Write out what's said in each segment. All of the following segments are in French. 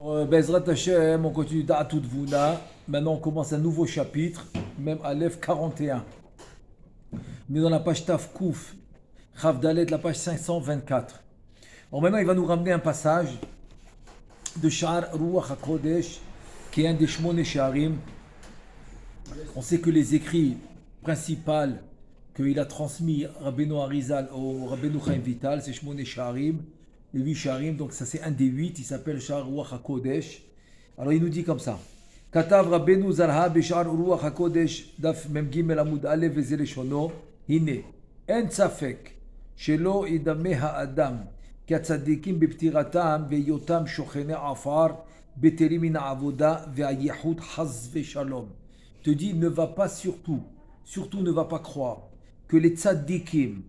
Bezrat Hashem, on continue Da'atout Vuna. Maintenant, on commence un nouveau chapitre, même à l'EF 41. On est dans la page Taf Kouf, Chav Dalet, la page 524. Alors maintenant, il va nous ramener un passage de Sha'ar Ruach HaKodesh, qui est un des Shmone Sha'arim. On sait que les écrits principaux qu'il a transmis Rabbeinu Arizal au Rabbeinu Chaim Vital, c'est Shmone Sha'arim, les 8 Sha'arim, donc ça c'est un des 8, il s'appelle Sha'ar Ruach HaKodesh. Alors il nous dit comme ça. כתב רבנו זרהה בשער רוח הקודש דף מ"ג עמוד א' וזה לשונו הנה אין ספק שלא ידמה האדם כי הצדיקים בפטירתם והיותם שוכני עפר בטלים מן העבודה והייחוד חס ושלום. Te dit ne va pas surtout ne va pas croire que les tzadikim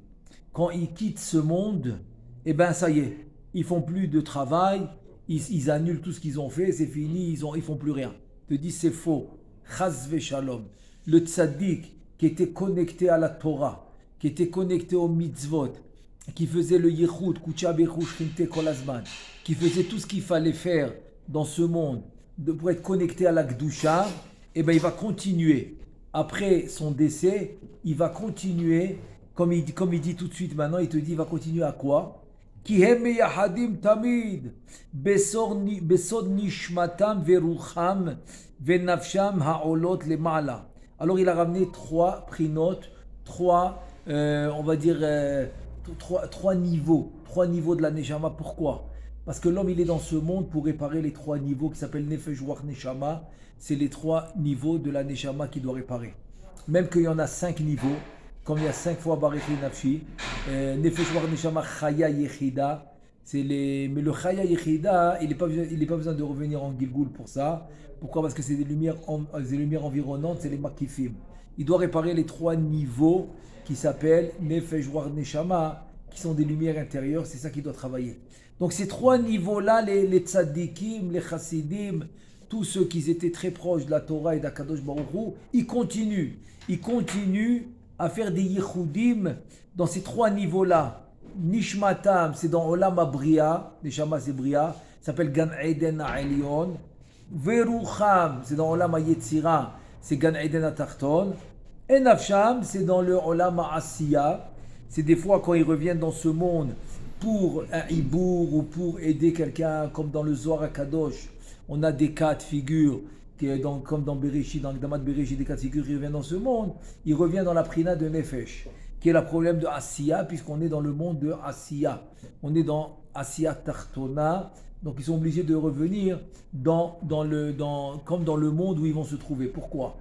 quand ils quittent ce monde, eh ben ça y est, ils font plus de travail, ils annulent tout ce qu'ils ont fait, c'est fini, ils font plus rien. Te dit c'est faux. Chaz v'shalom. Le tzaddik qui était connecté à la Torah, qui était connecté au mitzvot, qui faisait le yichud, kucha bechu shchinte kol hazman, qui faisait tout ce qu'il fallait faire dans ce monde pour être connecté à la Gdusha, eh ben il va continuer. Après son décès, il va continuer, comme il dit tout de suite maintenant, il te dit il va continuer à quoi? כי הם מייחדים תמיד בסוד נשמתם ורוחם ונפשם העולות למעלה. Alors il a ramené trois prinotes, on va dire, trois niveaux de la Neshama. Pourquoi? Parce que l'homme il est dans ce monde pour réparer les 3 niveaux qui s'appellent Nefesh Ruach Neshama. C'est les 3 niveaux de la Neshama qui doit réparer. Même qu'il y en a 5 niveaux, comme il y a 5 fois Barechi Nafshi, Nefesh Ruach Neshama Chaya Yechida, mais le Chaya Yechida, il n'est pas besoin de revenir en Gilgul pour ça. Pourquoi? Parce que c'est des lumières environnantes, c'est les Makifim. Il doit réparer les 3 niveaux qui s'appellent Nefesh Ruach Neshama, qui sont des lumières intérieures, c'est ça qu'il doit travailler. Donc ces 3 niveaux-là, les tzadikim, les chassidim, tous ceux qui étaient très proches de la Torah et d'Akadosh Baruch Hu, ils continuent à faire des yichudim dans ces 3 niveaux-là. Nishmatam, c'est dans Olam Abria, Neshama c'est Bria, ça s'appelle Gan Eden Ha'elyon. Verucham, c'est dans Olam Yetzira, c'est Gan Eden Ha'tarton. Et Nafsham, c'est dans le Olam Ha'asiya. C'est des fois quand ils reviennent dans ce monde pour un hibour ou pour aider quelqu'un, comme dans le Zohar HaKadosh, on a des cas de figure, comme dans Bereshit, dans le Damat Bereshit, des cas de figure, ils reviennent dans ce monde, ils reviennent dans la prina de Nefesh, qui est le problème de Asiya, puisqu'on est dans le monde de Asiya. On est dans Asiya Tartona, donc ils sont obligés de revenir comme dans le monde où ils vont se trouver. Pourquoi?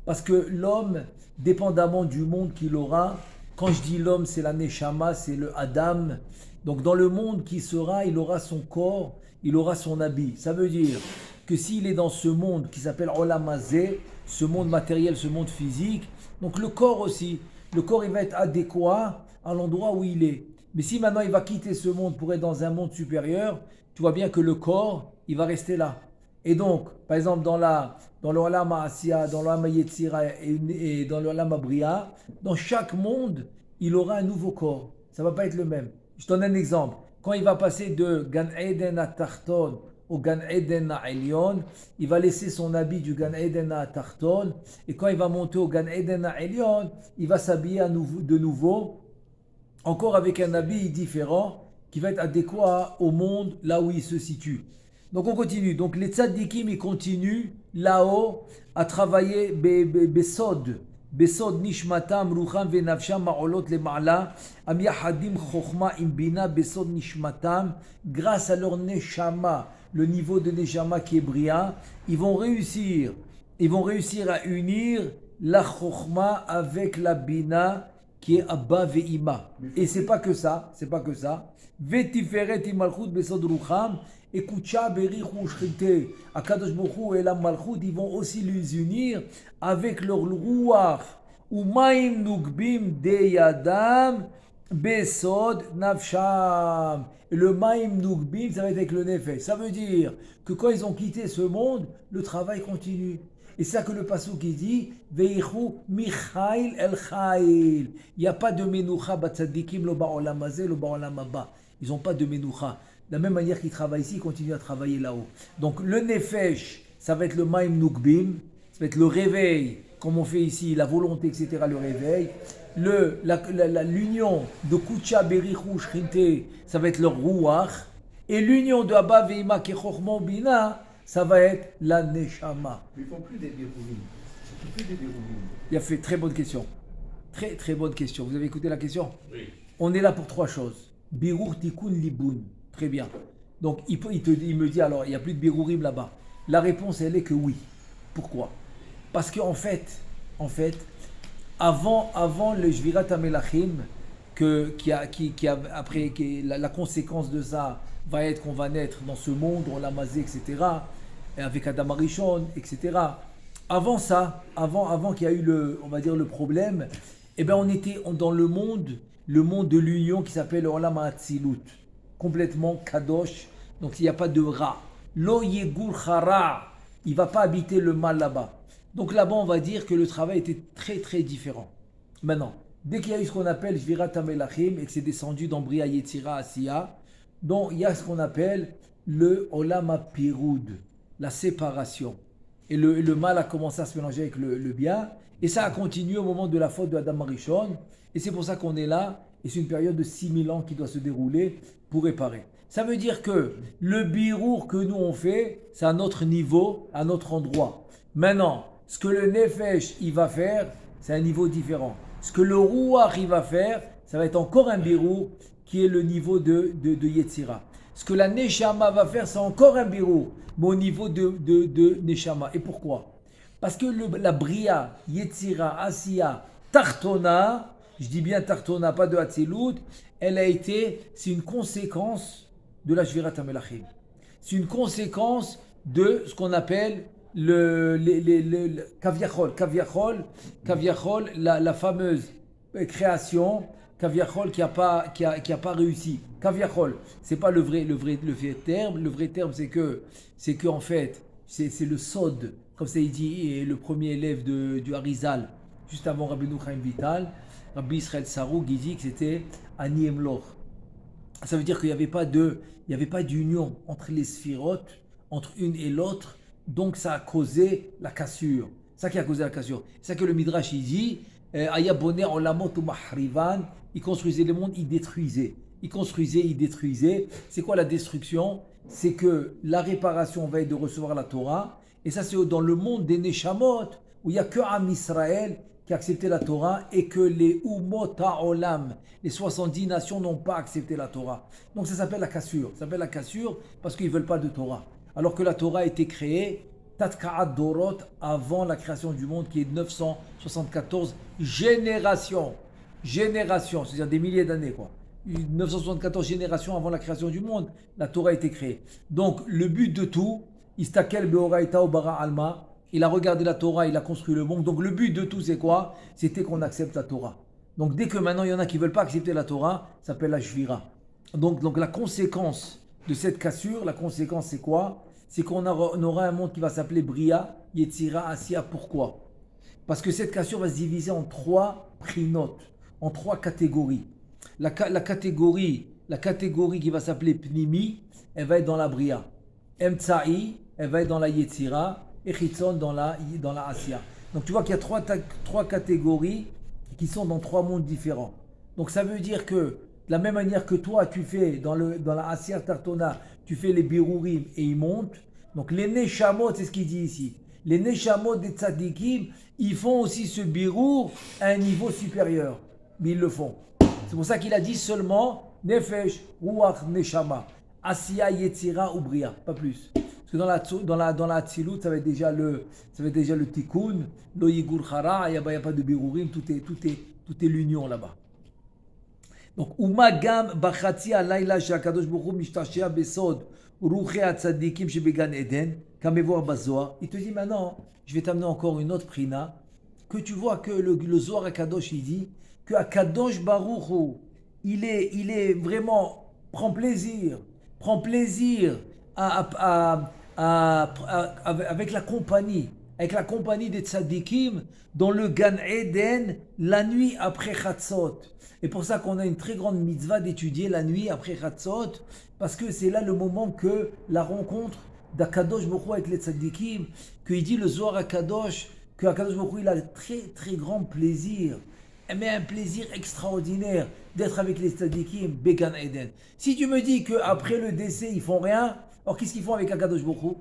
Parce que l'homme, dépendamment du monde qu'il aura, quand je dis l'homme, c'est la Neshama, c'est le Adam. Donc dans le monde qui sera, il aura son corps, il aura son habit. Ça veut dire que s'il est dans ce monde qui s'appelle Olam Hazeh, ce monde matériel, ce monde physique, donc le corps aussi, le corps il va être adéquat à l'endroit où il est. Mais si maintenant il va quitter ce monde pour être dans un monde supérieur, tu vois bien que le corps, il va rester là. Et donc, par exemple, dans le Olam Asiya, dans le Olam Yetzira et dans le Olam Abria, dans chaque monde, il aura un nouveau corps. Ça ne va pas être le même. Je te donne un exemple. Quand il va passer de Gan Eden à Tarton au Gan Eden à Elyon, il va laisser son habit du Gan Eden à Tarton. Et quand il va monter au Gan Eden à Elyon, il va s'habiller de nouveau, encore avec un habit différent, qui va être adéquat au monde là où il se situe. Donc on continue. Donc les tzadikim, ils continuent là-haut à travailler besod nishmatam rucham venafsham ma'olot lema'ala am yahadim chokhma im bina besod nishmatam, grâce à leur neshama, le niveau de neshama qui est brillant, ils vont réussir à unir la chokhma avec la bina qui est Abba ve'ima. Et c'est pas que ça. Vetiferet imalchut besod rucham. Et Kucha, Berichou, Shrite, Akadosh Bokhu et la Malchut, ils vont aussi les unir avec leur Ruach. Ou Maim Nugbim de Yadam, Besod Nafsham. Et le Maim Nugbim, ça va être avec le Nefesh. Ça veut dire que quand ils ont quitté ce monde, le travail continue. Et c'est ça que le Passouk qui dit, Veichou Michail El Chail. Il n'y a pas de Menoucha Batzadikim, lo Ba'olam Hazeh, lo Ba'olam Haba. Ils n'ont pas de Menoucha. De la même manière qu'il travaille ici, il continue à travailler là-haut. Donc le nefesh, ça va être le maim nukbim, ça va être le réveil, comme on fait ici, la volonté, etc., le réveil. L'union de kucha berichu shrinte, ça va être le ruach. Et l'union de Abba Veima Kechochma Bina, ça va être la Neshama. Mais ils ne font plus des birourim. Ils font plus des birourim. Il a fait très bonne question. Très très bonne question. Vous avez écouté la question? Oui. On est là pour trois choses. Birur Tikkun Libun. Très bien. Donc il me dit alors, il n'y a plus de Birurim là-bas. La réponse, elle est que oui. Pourquoi? Parce qu'en fait, avant le Shvirat HaMelachim, la conséquence de ça va être qu'on va naître dans ce monde, on l'a masé, etc., et avec Adam Arishon, etc. Avant ça, avant qu'il y a eu on va dire le problème, eh bien on était dans le monde de l'union qui s'appelle Olam HaAtzilut, complètement kadosh, donc il n'y a pas de ra. Lo yegur chara, il ne va pas habiter le mal là-bas. Donc là-bas, on va dire que le travail était très très différent. Maintenant, dès qu'il y a eu ce qu'on appelle Shvirat HaMelachim et que c'est descendu dans Bria Yetzira Asiya, donc il y a ce qu'on appelle le Olam HaPirud, la séparation. Et le mal a commencé à se mélanger avec le bien, et ça a continué au moment de la faute de Adam Arishon, et c'est pour ça qu'on est là, et c'est une période de 6000 ans qui doit se dérouler pour réparer. Ça veut dire que le birour que nous on fait, c'est à notre niveau, à notre endroit. Maintenant, ce que le nefesh il va faire, c'est un niveau différent. Ce que le rouach il va faire, ça va être encore un birour qui est le niveau de Yetzira. Ce que la neshama va faire, c'est encore un birour, mais au niveau de neshama. Et pourquoi? Parce que la bria, Yetzira, Asiya, Tartona, je dis bien Tartona, pas de Hatzilut, c'est une conséquence de la Shvirat HaMelachim. C'est une conséquence de ce qu'on appelle le Kaviachol, la fameuse création, Kaviachol qui a pas réussi. Kaviachol, c'est pas le vrai terme. Le vrai terme, c'est que en fait, c'est le Sod, comme ça il dit, le premier élève du Harizal, juste avant Rabbi Chaim Vital, Rabbi Israël Saroug, il dit que c'était Ani Emlor. Ça veut dire qu'il n'y avait pas d'union entre les sphirotes, entre une et l'autre, donc ça a causé la cassure. C'est ça qui a causé la cassure. C'est ça que le Midrash il dit, Aya boner olamot ou mahrivan, il construisait le monde, il détruisait. Il construisait, il détruisait. C'est quoi la destruction? C'est que la réparation va être de recevoir la Torah, et ça c'est dans le monde des Neshamot, où il n'y a que Am Israël qui a accepté la Torah et que les Umot HaOlam, les 70 nations n'ont pas accepté la Torah. Donc ça s'appelle la cassure. Ça s'appelle la cassure parce qu'ils ne veulent pas de Torah. Alors que la Torah a été créée, Tatka'at Dorot, avant la création du monde, qui est 974 générations. Générations, c'est-à-dire des milliers d'années, quoi. 974 générations avant la création du monde, la Torah a été créée. Donc le but de tout, Istakel Beoraita Obara Alma, il a regardé la Torah, il a construit le monde. Donc le but de tout, c'est quoi? C'était qu'on accepte la Torah. Donc dès que maintenant il y en a qui ne veulent pas accepter la Torah, ça s'appelle la Shvira. Donc la conséquence de cette cassure, la conséquence c'est quoi? C'est qu'on aura un monde qui va s'appeler Bria, Yetzira, Asiya. Pourquoi? Parce que cette cassure va se diviser en 3 prinotes, en 3 catégories. La catégorie qui va s'appeler Pnimi, elle va être dans la Bria. Emtsa'i, elle va être dans la Yetzira. Et Chitzon dans la Asiya. Donc tu vois qu'il y a 3 catégories qui sont dans 3 mondes différents. Donc ça veut dire que de la même manière que toi tu fais dans la Asiya Tartona, tu fais les birurim et ils montent. Donc les Neshamot, c'est ce qu'il dit ici. Les Neshamot des Tzadikim, ils font aussi ce birur à un niveau supérieur. Mais ils le font. C'est pour ça qu'il a dit seulement Nefesh, Ruach, Neshama. Asiya, Yetzira ou Bria, pas plus. Parce que dans la Hatzilut, ça va être déjà le Tikkun, lo yigur chara, il n'y a pas de birurim, tout est l'union là-bas. Donc, Umagam bachatzi alayla shakadosh baruch hu mishtashea besod ruche hatzadikim shebegan Eden, kamevoir bazoar. Il te dit maintenant, je vais t'amener encore une autre prina, que tu vois que le Zohar Akadosh, il dit que Akadosh baruch hu, il est vraiment, prend plaisir avec la compagnie, avec la compagnie des tzadikim dans le Gan Eden la nuit après Chatzot. Et pour ça qu'on a une très grande mitzvah d'étudier la nuit après Chatzot, parce que c'est là le moment que la rencontre d'Akadosh Baruch Hu avec les tzadikim, qu'il dit le Zohar Akadosh, que Akadosh Baruch Hu il a très très grand plaisir, mais un plaisir extraordinaire d'être avec les tzadikim, Began Eden. Si tu me dis qu'après le décès ils font rien, alors qu'est-ce qu'ils font avec Akadosh Baruch Hu?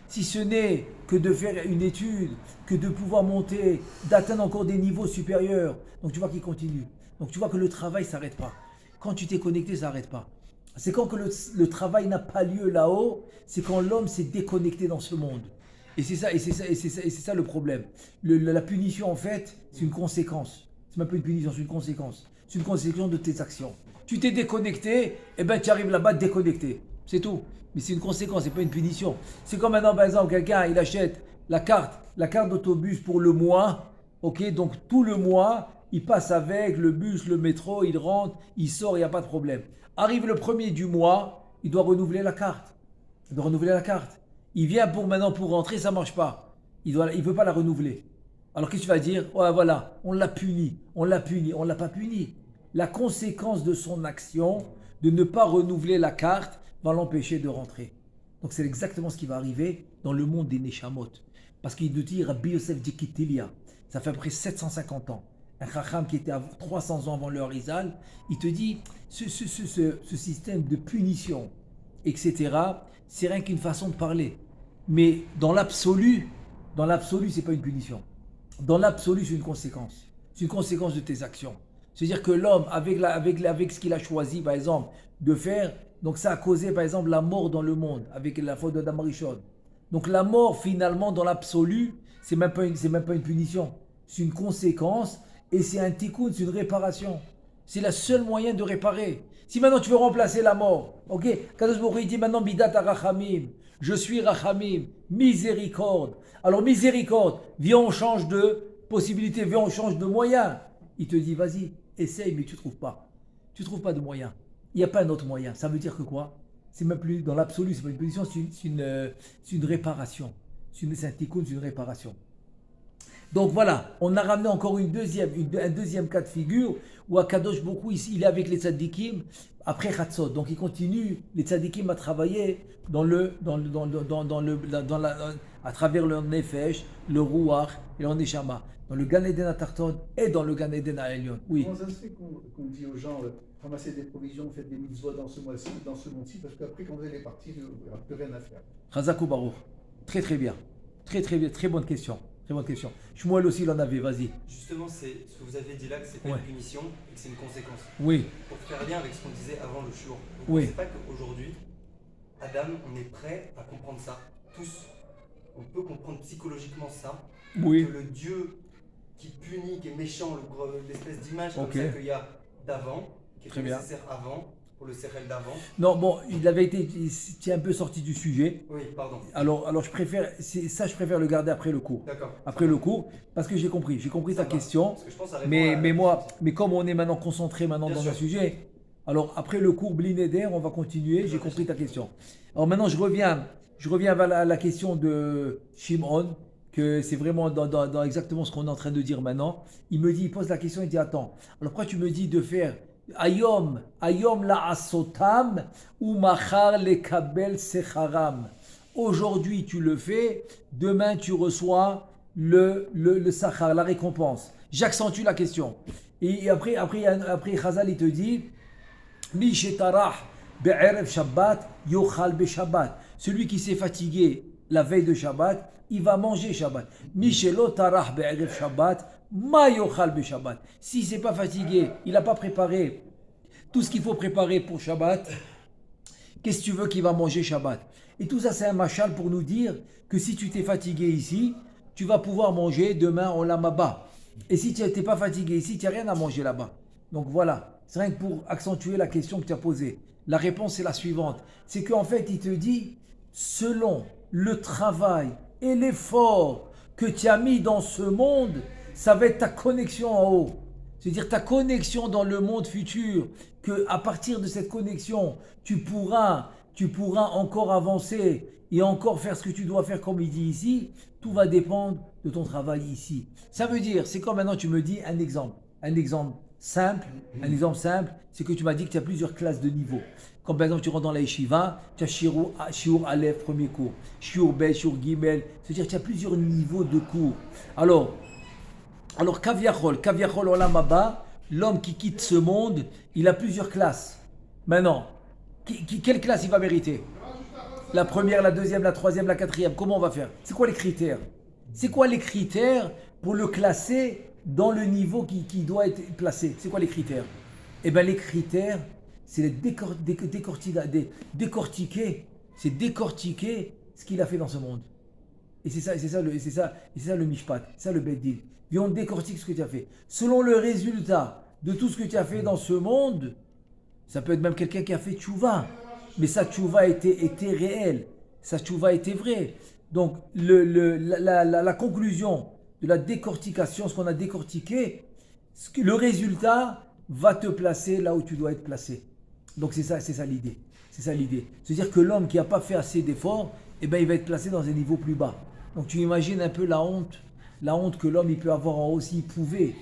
Si ce n'est que de faire une étude, que de pouvoir monter, d'atteindre encore des niveaux supérieurs. Donc tu vois qu'il continue. Donc tu vois que le travail ne s'arrête pas. Quand tu t'es connecté, ça n'arrête pas. C'est quand que le travail n'a pas lieu là-haut, c'est quand l'homme s'est déconnecté dans ce monde. Et c'est ça le problème. La punition, en fait, c'est une conséquence. C'est même pas une punition, c'est une conséquence. C'est une conséquence de tes actions. Tu t'es déconnecté, et ben tu arrives là-bas déconnecté. C'est tout. Mais c'est une conséquence, c'est pas une punition. C'est comme maintenant, par exemple, quelqu'un, il achète la carte d'autobus pour le mois. Ok, donc tout le mois, il passe avec le bus, le métro, il rentre, il sort, il n'y a pas de problème. Arrive le premier du mois, il doit renouveler la carte. Il vient pour rentrer, ça ne marche pas. Il ne peut pas la renouveler. Alors qu'est-ce que tu vas dire? Ouais, voilà, on l'a puni. On l'a pas puni. La conséquence de son action, de ne pas renouveler la carte, va l'empêcher de rentrer. Donc c'est exactement ce qui va arriver dans le monde des Neshamot. Parce qu'il nous dit Rabbi Yosef Dikitilia, ça fait à peu près 750 ans. Un Chacham qui était à 300 ans avant le Harizal, il te dit ce système de punition, etc., c'est rien qu'une façon de parler. Mais dans l'absolu, c'est pas une punition. Dans l'absolu, c'est une conséquence. C'est une conséquence de tes actions. C'est-à-dire que l'homme, avec ce qu'il a choisi, par exemple, de faire, donc ça a causé, par exemple, la mort dans le monde, avec la faute de Adam Rishon. Donc la mort, finalement, dans l'absolu, c'est même pas une punition. C'est une conséquence, et c'est un tikkun, c'est une réparation. C'est le seul moyen de réparer. Si maintenant tu veux remplacer la mort, ok, Kadosh Baruch Hu dit maintenant Midat Rachamim, je suis Rachamim, miséricorde. Alors miséricorde, viens on change de possibilité, viens on change de moyen. Il te dit vas-y, essaye, mais tu ne trouves pas. Tu ne trouves pas de moyen. Il n'y a pas un autre moyen. Ça veut dire que quoi? C'est même plus dans l'absolu, c'est pas une punition, c'est une réparation. C'est un tikkun, c'est une réparation. Donc voilà, on a ramené encore un deuxième cas de figure où Akadosh Baruch Hu, il est avec les tzadikim après Chatzot. Donc il continue, les tzadikim à travailler à travers le nefesh, le ruach et le neshama, dans le Gan Eden Atarton et dans le Gan Eden Aelyon. Oui. Comment ça se fait qu'on dit aux gens ramassez des provisions, faites des mitzvot dans ce mois-ci, dans ce monde-ci, parce qu'après quand vous allez partir, il n'y aura plus rien à faire. Chazakou Baruch. Très très bien. Très très bien. Très bonne question. Shmuel aussi, il en avait, vas-y. Justement, c'est ce que vous avez dit là, que c'est pas une punition et que c'est une conséquence. Oui. Pour faire lien avec ce qu'on disait avant le shiur. Vous Oui. ne pensez pas qu'aujourd'hui, Adam, on est prêt à comprendre ça, tous. On peut comprendre psychologiquement ça. Oui. Que le Dieu qui punit, qui est méchant, l'espèce d'image comme ça qu'il y a d'avant, qui est nécessaire avant, pour le CRL d'avant. Non, bon, il s'est un peu sorti du sujet. Oui, pardon. Alors je préfère le garder après le cours. D'accord. Après le cours, parce que j'ai compris ta question. Parce que je pense Mais comme on est maintenant concentré dans le sujet, alors après le cours Blineder, on va continuer. J'ai compris ta question. Alors maintenant, je reviens à la question de Shimon, que c'est vraiment dans exactement ce qu'on est en train de dire maintenant. Il pose la question, il dit attends, alors pourquoi tu me dis de faire Ayom la asotam ou machar le kabel secharam. Aujourd'hui tu le fais, demain tu reçois le sachar, la récompense. J'accentue la question. Et après Chazal il te dit Mi shetarah be'erev Shabbat yochal be Shabbat. Celui qui s'est fatigué la veille de Shabbat, il va manger Shabbat. Mi shelo tarah be'erev Shabbat. Shabbat. Si c'est pas fatigué, il n'a pas préparé tout ce qu'il faut préparer pour Shabbat, qu'est-ce que tu veux qu'il va manger Shabbat? Et tout ça, c'est un machal pour nous dire que si tu t'es fatigué ici, tu vas pouvoir manger demain en Lamaba. Et si tu n'es pas fatigué ici, tu n'as rien à manger là-bas. Donc voilà, c'est rien que pour accentuer la question que tu as posée. La réponse est la suivante. C'est qu'en fait, il te dit, selon le travail et l'effort que tu as mis dans ce monde, ça va être ta connexion en haut. C'est-à-dire ta connexion dans le monde futur, qu'à partir de cette connexion, tu pourras encore avancer et encore faire ce que tu dois faire comme il dit ici, tout va dépendre de ton travail ici. Ça veut dire, c'est comme maintenant tu me dis un exemple. Un exemple simple, c'est que tu m'as dit que tu as plusieurs classes de niveau. Comme par exemple tu rentres dans la yeshiva, tu as Shiur Aleph, premier cours, Shiur Bet, Shiur Gimel, c'est-à-dire que tu as plusieurs niveaux de cours. Alors Kaviachol Olam Haba, l'homme qui quitte ce monde, il a plusieurs classes. Maintenant, quelle classe il va mériter? La première, la deuxième, la troisième, la quatrième. Comment on va faire? C'est quoi les critères? C'est quoi les critères pour le classer dans le niveau qui doit être placé? C'est quoi les critères? Eh bien, les critères, c'est décortiquer ce qu'il a fait dans ce monde. Et c'est ça le mishpat, c'est ça le beddin. Et on décortique ce que tu as fait. Selon le résultat de tout ce que tu as fait dans ce monde, ça peut être même quelqu'un qui a fait tchouva, mais sa tchouva était réelle, sa tchouva était vraie. Donc la conclusion de la décortication, ce qu'on a décortiqué, le résultat va te placer là où tu dois être placé. Donc c'est ça l'idée. C'est-à-dire que l'homme qui n'a pas fait assez d'efforts, eh ben, il va être placé dans un niveau plus bas. Donc tu imagines un peu la honte que l'homme il peut avoir en haut s'il pouvait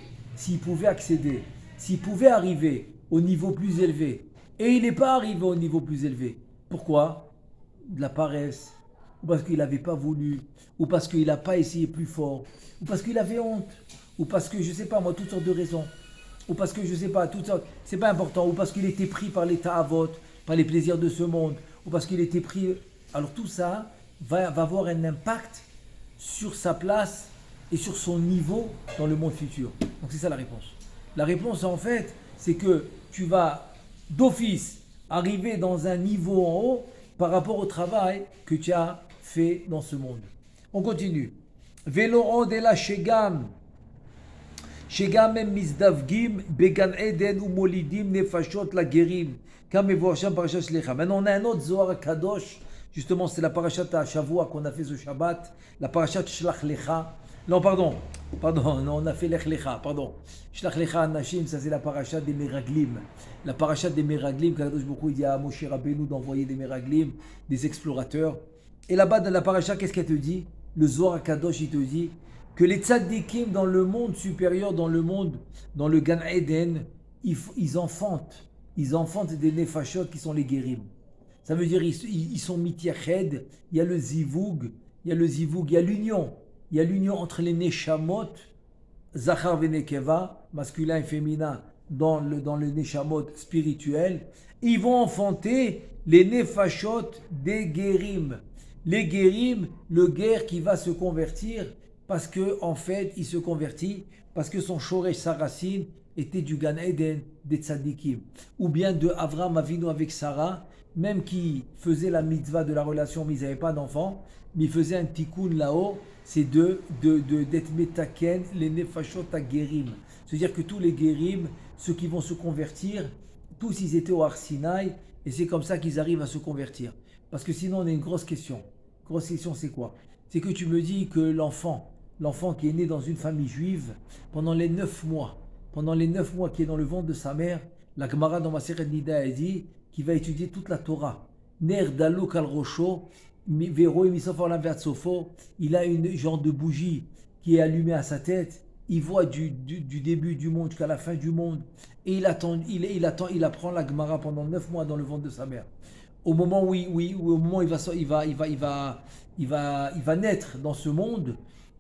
accéder, s'il pouvait arriver au niveau plus élevé. Et il n'est pas arrivé au niveau plus élevé. Pourquoi? De la paresse, ou parce qu'il n'avait pas voulu, ou parce qu'il n'a pas essayé plus fort, ou parce qu'il avait honte, ou parce que je ne sais pas moi, toutes sortes de raisons, ou parce que je ne sais pas, toutes sortes, c'est pas important, ou parce qu'il était pris par l'état à vote, par les plaisirs de ce monde, ou parce qu'il était pris. Alors tout ça va avoir un impact sur sa place et sur son niveau dans le monde futur. Donc c'est ça la réponse. La réponse en fait, c'est que tu vas d'office arriver dans un niveau en haut par rapport au travail que tu as fait dans ce monde. On continue. Veloron de la Shegam הם מזדווגים בגן עדן ומולידים נפשות לגרים, כמבואר שם פרשת שליחה. Maintenant on a un autre Zohar Kadosh, justement c'est la parashat Shavua qu'on a fait ce Shabbat, la parashat Shlach Lecha. Non, pardon, on a fait Lech Lecha, pardon. Shlach Lecha Anashim, ça c'est la parashat des Meraglim. La parashat des Meraglim, Kadosh Baruch Hu dit à Moshe Rabbeinu d'envoyer des Meraglim, des explorateurs. Et là-bas dans la parashat, qu'est-ce qu'elle te dit? Le Zohar Kadosh, il te dit que les tzaddikim dans le monde supérieur, dans le Gan Eden, ils enfantent des nefashot qui sont les guérim. Ça veut dire ils sont mitiached, il y a le zivug, il y a l'union. Il y a l'union entre les neshamot, zachar venekeva, masculin et féminin, dans le neshamot spirituel. Et ils vont enfanter les nefashot des guérim. Les guérim, le guerre qui va se convertir, parce que en fait, il se convertit parce que son shoresh, sa racine, était du Gan Eden des tzadikim, ou bien de Avraham Avinu avec Sarah, même qui faisait la mitzvah de la relation, mais ils n'avaient pas d'enfant, mais ils faisaient un tikkun là-haut, c'est d'être metaken les nefashot hagerim. C'est-à-dire que tous les guérim, ceux qui vont se convertir, tous ils étaient au Har Sinaï, et c'est comme ça qu'ils arrivent à se convertir. Parce que sinon on a une grosse question. Grosse question, c'est quoi? C'est que tu me dis que l'enfant qui est né dans une famille juive, pendant les 9 mois qui est dans le ventre de sa mère, la Gemara dans Maseret Nida a dit qu'il va étudier toute la Torah. Ner daluk al rosho, vero misofor lam ve'atzofo, il a une genre de bougie qui est allumée à sa tête, il voit du début du monde jusqu'à la fin du monde, et il apprend la Gemara pendant 9 mois dans le ventre de sa mère. Au moment où il va naître dans ce monde,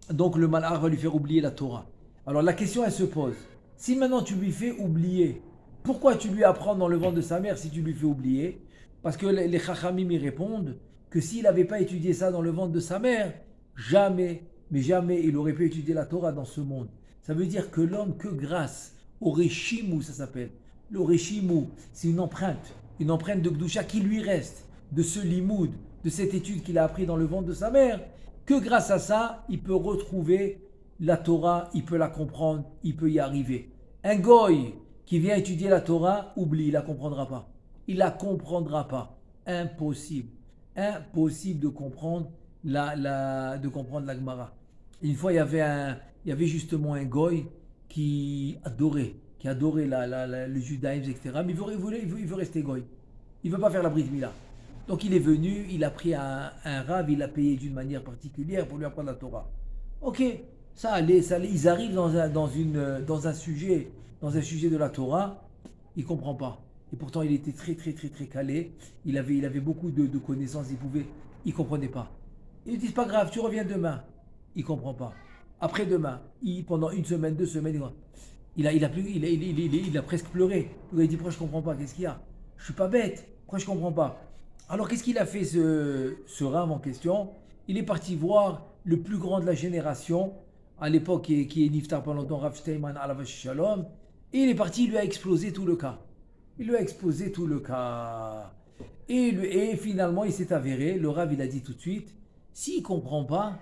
donc le malheur va lui faire oublier la Torah. Alors la question elle se pose, si maintenant tu lui fais oublier, pourquoi tu lui apprends dans le ventre de sa mère si tu lui fais oublier? Parce que les Chachamim y répondent que s'il n'avait pas étudié ça dans le ventre de sa mère, jamais il aurait pu étudier la Torah dans ce monde. Ça veut dire que l'homme, que grâce au Reshimu, ça s'appelle, le Reshimu, c'est une empreinte de Gdusha qui lui reste, de ce limoud, de cette étude qu'il a appris dans le ventre de sa mère, que grâce à ça, il peut retrouver la Torah, il peut la comprendre, il peut y arriver. Un goy qui vient étudier la Torah, oublie, il la comprendra pas. Il la comprendra pas. Impossible de comprendre la Gemara. Une fois, il y avait justement un goy qui adorait le judaïsme, etc. Mais il veut rester goy. Il veut pas faire la brit mila. Donc il est venu, il a pris un rave, il l'a payé d'une manière particulière pour lui apprendre la Torah. Ok, ça allait, ils arrivent dans un sujet de la Torah, il ne comprend pas. Et pourtant il était très très très très calé, il avait beaucoup de connaissances, il ne comprenait pas. Ils lui disent pas grave, tu reviens demain. Il ne comprend pas. Après-demain, pendant une semaine, 2 semaines, il a presque pleuré. Il a dit pourquoi je ne comprends pas, qu'est-ce qu'il y a? Je ne suis pas bête, pourquoi je ne comprends pas? Alors qu'est-ce qu'il a fait ce rave en question? Il est parti voir le plus grand de la génération, à l'époque qui est Niftar pendant longtemps, Rav Steinman Alav Shalom, et il est parti, il lui a explosé tout le cas. Il lui a exposé tout le cas. Et finalement, il s'est avéré, le Rav il a dit tout de suite, s'il ne comprend pas,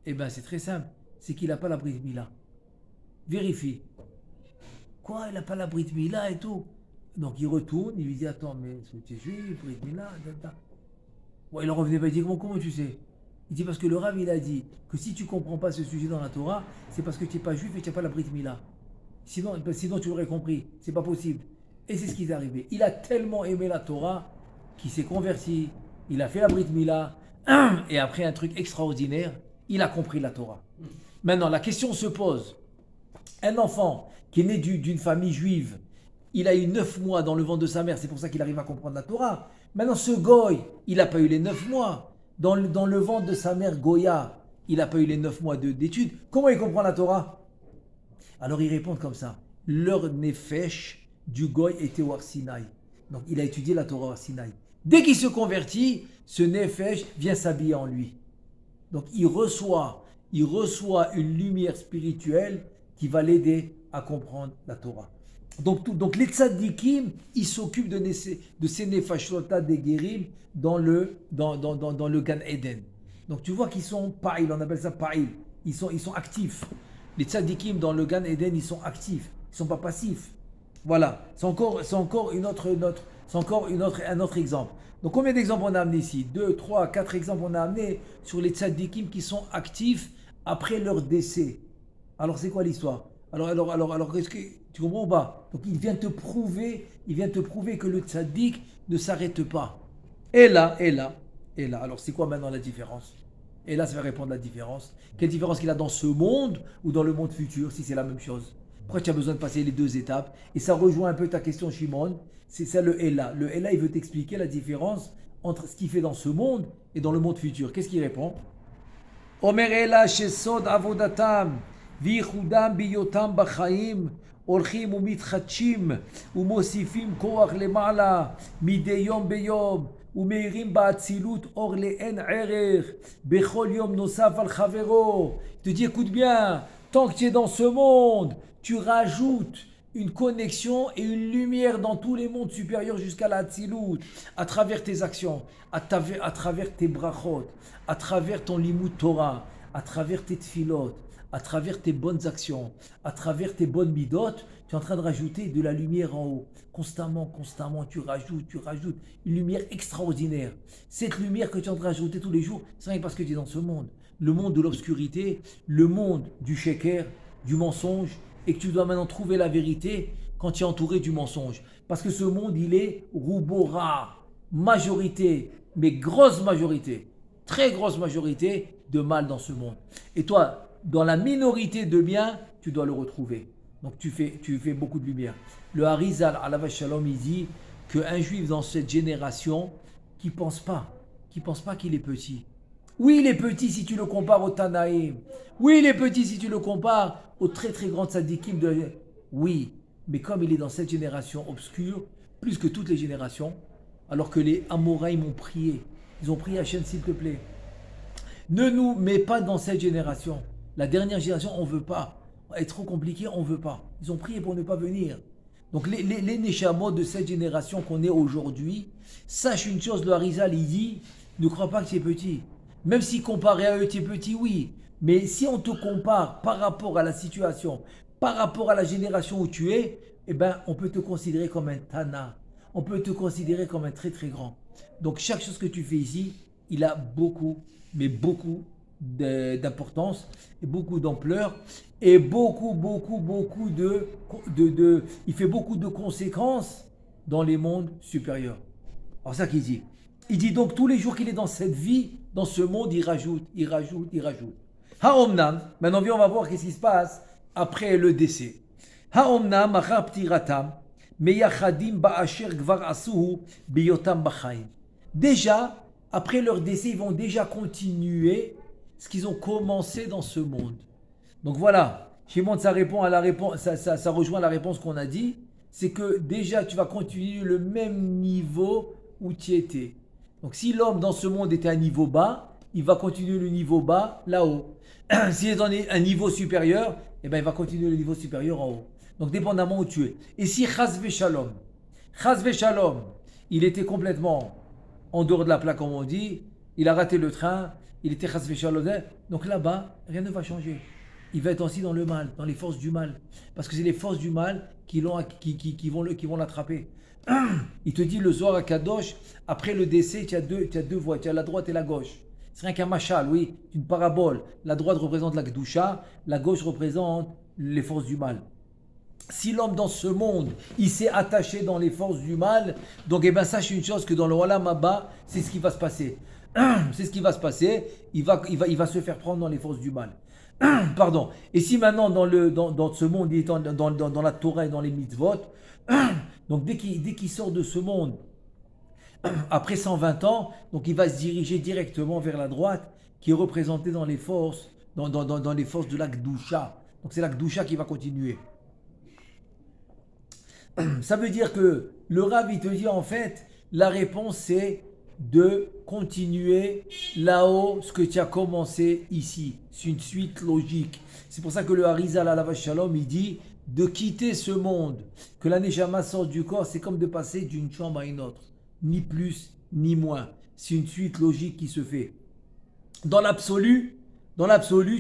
eh ben c'est très simple, c'est qu'il n'a pas la Brit Mila. Vérifie. Quoi, il n'a pas la Brit Mila et tout? Donc il retourne, il lui dit attends, mais tu es juif, Brit Mila, ouais, il en revenait pas, il dit comment tu sais? Il dit parce que le Rav il a dit que si tu ne comprends pas ce sujet dans la Torah, c'est parce que tu n'es pas juif et tu n'as pas la Brit Mila. Sinon tu l'aurais compris, c'est pas possible. Et c'est ce qui est arrivé. Il a tellement aimé la Torah qu'il s'est converti, il a fait la Brit Mila, et après un truc extraordinaire, il a compris la Torah. Maintenant, la question se pose. Un enfant qui est né d'une famille juive, il a eu 9 mois dans le ventre de sa mère, c'est pour ça qu'il arrive à comprendre la Torah. Maintenant, ce goy, il n'a pas eu les 9 mois. Dans le ventre de sa mère, Goya, il n'a pas eu les 9 mois d'études. Comment il comprend la Torah? Alors, ils répondent comme ça. Leur nefesh du goy était au Sinaï. Donc, il a étudié la Torah au Sinaï. Dès qu'il se convertit, ce nefesh vient s'habiller en lui. Donc, il reçoit une lumière spirituelle qui va l'aider à comprendre la Torah. Donc les tzadikim, ils s'occupent de ces nefashota des guérim dans le Gan Eden. Donc tu vois qu'ils sont pa'il, on appelle ça pa'il. Ils sont actifs. Les tzadikim dans le Gan Eden, ils sont actifs. Ils ne sont pas passifs. Voilà. C'est encore un autre exemple. Donc combien d'exemples on a amené ici? 2, 3, 4 exemples on a amené sur les tzadikim qui sont actifs après leur décès. Alors c'est quoi l'histoire? Alors qu'est-ce que tu comprends ou pas? Donc il vient te prouver que le tzaddik ne s'arrête pas. Et là. Alors c'est quoi maintenant la différence? Et là ça va répondre à la différence. Quelle différence qu'il a dans ce monde ou dans le monde futur si c'est la même chose? Pourquoi tu as besoin de passer les 2 étapes? Et ça rejoint un peu ta question, Shimon. C'est ça le Ella. Le Ella, il veut t'expliquer la différence entre ce qu'il fait dans ce monde et dans le monde futur. Qu'est-ce qu'il répond? Omer Ella shesod avodatam vichudam biyotam bachaim הולכים ומתחדשים ומוסיפים כוח למעלה מדי יום ביום ומאירים באצילות אור לאין ערך בכל יום נוסף על חברו. Il te dit écoute bien, tant que tu es dans ce monde, tu rajoutes une connexion et une lumière dans tous les mondes supérieurs jusqu'à la Hatzilut, à travers tes actions, à travers tes brachot, à travers ton limud Torah, à travers tes tfilot, à travers tes bonnes actions, à travers tes bonnes midot, tu es en train de rajouter de la lumière en haut. Constamment, tu rajoutes une lumière extraordinaire. Cette lumière que tu es en train de rajouter tous les jours, c'est rien parce que tu es dans ce monde. Le monde de l'obscurité, le monde du sheker, du mensonge, et que tu dois maintenant trouver la vérité quand tu es entouré du mensonge. Parce que ce monde, il est roubora, majorité, mais grosse majorité, très grosse majorité de mal dans ce monde. Et toi, dans la minorité de bien, tu dois le retrouver. Donc tu fais beaucoup de lumière. Le Harizal, Alav Shalom, il dit qu'un juif dans cette génération qui ne pense pas qu'il est petit. Oui, il est petit si tu le compares au Tanaïm. Oui, il est petit si tu le compares aux très très grandes tzadikim de... Oui, mais comme il est dans cette génération obscure, plus que toutes les générations, alors que les Amoraïm ont prié. Ils ont prié Hachem, s'il te plaît. Ne nous mets pas dans cette génération. La dernière génération, on ne veut pas. Elle est trop compliquée, on ne veut pas. Ils ont prié pour ne pas venir. Donc les Neshamot de cette génération qu'on est aujourd'hui, sache une chose, le Harizal, il dit, ne crois pas que tu es petit. Même si comparé à eux, tu es petit, oui. Mais si on te compare par rapport à la situation, par rapport à la génération où tu es, eh ben, on peut te considérer comme un Tana. On peut te considérer comme un très très grand. Donc chaque chose que tu fais ici, il a beaucoup, mais beaucoup d'importance et beaucoup d'ampleur et beaucoup il fait beaucoup de conséquences dans les mondes supérieurs. Alors ça qu'il dit. Il dit donc tous les jours qu'il est dans cette vie, dans ce monde, il rajoute. Haomnam, maintenant on va voir qu'est-ce qui se passe après le décès. Haomnam achar ptiratam, meyachadim ba'asher gvar asuhu biyotam b'chaim. Déjà, après leur décès, ils vont déjà continuer ce qu'ils ont commencé dans ce monde. Donc voilà, Shimon, ça rejoint la réponse qu'on a dit, c'est que déjà tu vas continuer le même niveau où tu étais. Donc si l'homme dans ce monde était à un niveau bas, il va continuer le niveau bas là-haut. S'il est dans un niveau supérieur, eh ben, il va continuer le niveau supérieur en haut. Donc dépendamment où tu es. Et si Chas Shalom, il était complètement en dehors de la plaque comme on dit, il a raté le train, il était Chas Shalom, donc là-bas, rien ne va changer. Il va être aussi dans le mal, dans les forces du mal. Parce que c'est les forces du mal qui vont l'attraper. Il te dit le Zohar à Kadosh, après le décès, tu as deux voies, tu as la droite et la gauche. C'est rien qu'un machal, oui, une parabole. La droite représente la Kedusha, la gauche représente les forces du mal. Si l'homme dans ce monde, il s'est attaché dans les forces du mal, donc sache une chose, que dans le Olam Haba, c'est ce qui va se passer. C'est ce qui va se passer, il va se faire prendre dans les forces du mal. Pardon. Et si maintenant dans ce monde, il est dans la Torah et dans les mitzvot, donc dès qu'il sort de ce monde, après 120 ans, donc il va se diriger directement vers la droite, qui est représentée dans les forces, dans les forces de la Kedusha. Donc c'est la Kedusha qui va continuer. Ça veut dire que le Rav, il te dit en fait, la réponse c'est de continuer là-haut ce que tu as commencé ici. C'est une suite logique. C'est pour ça que le Harizal Alav Shalom, il dit de quitter ce monde, que la Neshama sorte du corps, c'est comme de passer d'une chambre à une autre. Ni plus, ni moins. C'est une suite logique qui se fait. Dans l'absolu,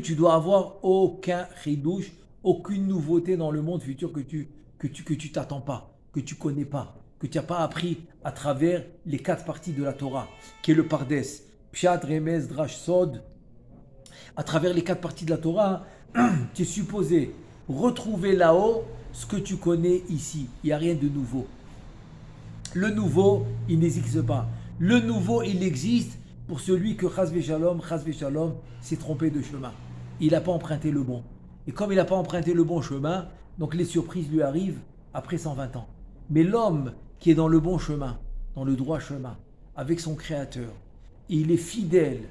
tu dois avoir aucun chidouche, aucune nouveauté dans le monde futur que tu t'attends pas, que tu connais pas, que tu n'as pas appris à travers les 4 parties de la Torah, qui est le Pardes, Pshat, Remez, Drash, Sod. À travers les 4 parties de la Torah, tu es supposé retrouver là-haut ce que tu connais ici. Il n'y a rien de nouveau. Le nouveau, il n'existe pas. Le nouveau, il existe pour celui que Chas Shalom s'est trompé de chemin. Il n'a pas emprunté le bon. Et comme il n'a pas emprunté le bon chemin, donc les surprises lui arrivent après 120 ans. Mais l'homme qui est dans le bon chemin, dans le droit chemin, avec son Créateur, il est fidèle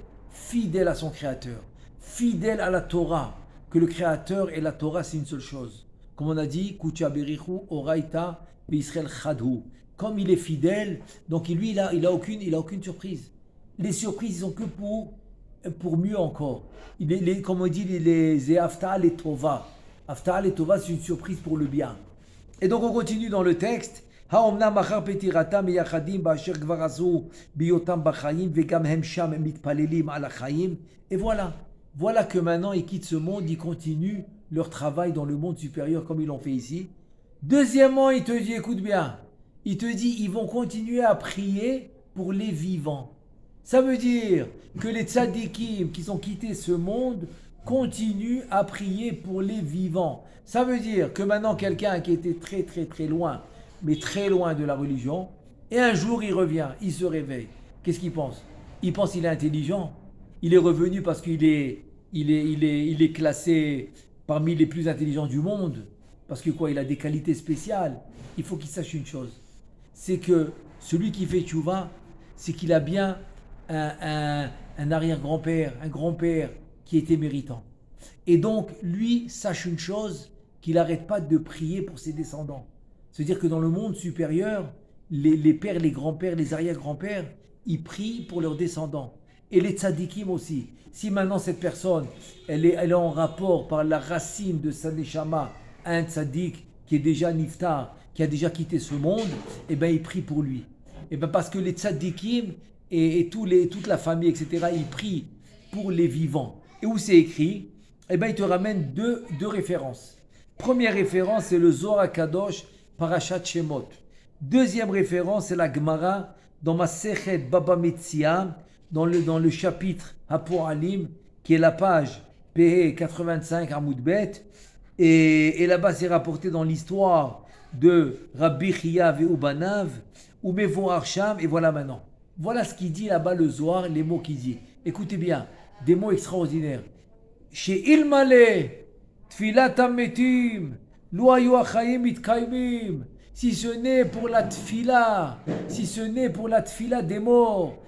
à son Créateur, fidèle à la Torah, que le Créateur et la Torah, c'est une seule chose. Comme on a dit, Kucha Berichu Oraita Israël Chadhu. Comme il est fidèle, donc lui, il a aucune surprise. Les surprises, ils sont que pour mieux encore. Comme on dit, les Hafta les Tova. Hafta les Tova, c'est une surprise pour le bien. Et donc on continue dans le texte. Haomna machar petiratam yachadim ba'asher gvar asu biyotam b'chaim vegam hem sham mitpalelim ala chaim. Et voilà que maintenant ils quittent ce monde, ils continuent leur travail dans le monde supérieur comme ils l'ont fait ici. Deuxièmement, il te dit, écoute bien, il te dit, ils vont continuer à prier pour les vivants. Ça veut dire que les tzadikim qui ont quitté ce monde continuent à prier pour les vivants. Ça veut dire que maintenant quelqu'un qui était très très très loin, mais très loin de la religion, et un jour il revient, il se réveille. Qu'est-ce qu'il pense? Il pense qu'il est intelligent. Il est revenu parce qu'il est classé parmi les plus intelligents du monde. Parce que quoi? Il a des qualités spéciales. Il faut qu'il sache une chose. C'est que celui qui fait tchouva, c'est qu'il a bien un arrière-grand-père, un grand-père qui était méritant. Et donc, lui, sache une chose, qu'il n'arrête pas de prier pour ses descendants. C'est-à-dire que dans le monde supérieur, les pères, les grands-pères, les arrière-grands-pères, ils prient pour leurs descendants. Et les tzadikim aussi. Si maintenant cette personne, elle est en rapport par la racine de sa neshama à un tzadik qui est déjà niftar, qui a déjà quitté ce monde, eh bien il prie pour lui. Et bien parce que les tzadikim et toute la famille, etc., ils prient pour les vivants. Et où c'est écrit? Eh bien il te ramène deux références. Première référence, c'est le Zohar Kadosh, Parashat Shemot. Deuxième référence, c'est la Gemara dans Masechet Baba Metzia, dans le chapitre Hapoalim, qui est la page PE 85 Amoud Bet. Et là-bas, c'est rapporté dans l'histoire de Rabbi Chiya Ve'ubanav, ou Mevo Arsham, et voilà maintenant. Voilà ce qu'il dit là-bas le Zohar, les mots qu'il dit. Écoutez bien, des mots extraordinaires. Chez Ilmale, Tfilat Ametim, Lo hayu achayim mitkaimim. Si ce n'est pour la tfila, si ce n'est pour la tfila des morts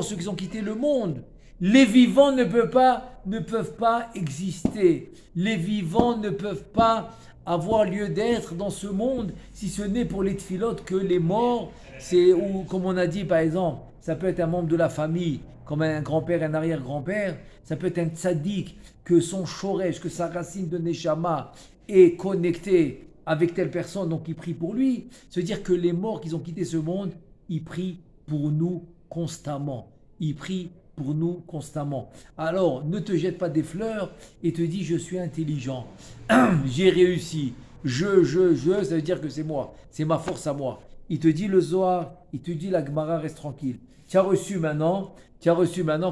ceux qui ont quitté le monde, les vivants ne peuvent pas exister. Les vivants ne peuvent pas avoir lieu d'être dans ce monde si ce n'est pour les tfilotes que les morts, ou comme on a dit par exemple, ça peut être un membre de la famille, comme un grand-père, un arrière-grand-père, ça peut être un tzaddik, que son shoresh, que sa racine de neshama est connectée avec telle personne, donc il prie pour lui. C'est-à-dire que les morts qui ont quitté ce monde, ils prient pour nous constamment. Ils prient pour nous constamment. Alors, ne te jette pas des fleurs et te dis, je suis intelligent, j'ai réussi, ça veut dire que c'est moi, c'est ma force à moi. Il te dit le Zohar, il te dit la Gemara, reste tranquille. Tu as reçu maintenant,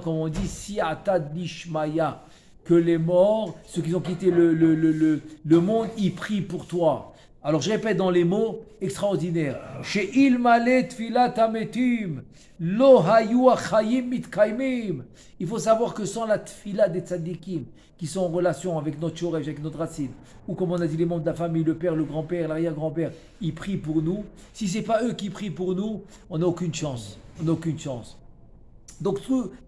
comme on dit, si'ata dishmaya, que les morts, ceux qui ont quitté le monde, ils prient pour toi. Alors je répète dans les mots extraordinaires. Chez Ilmale Tfilat Ametim, Lo hayu achayim mitkaimim. Il faut savoir que sans la tfila des tzadikim, qui sont en relation avec notre shoresh, avec notre racine, ou comme on a dit les membres de la famille, le père, le grand-père, l'arrière-grand-père, ils prient pour nous. Si ce n'est pas eux qui prient pour nous, on n'a aucune chance. On n'a aucune chance. Donc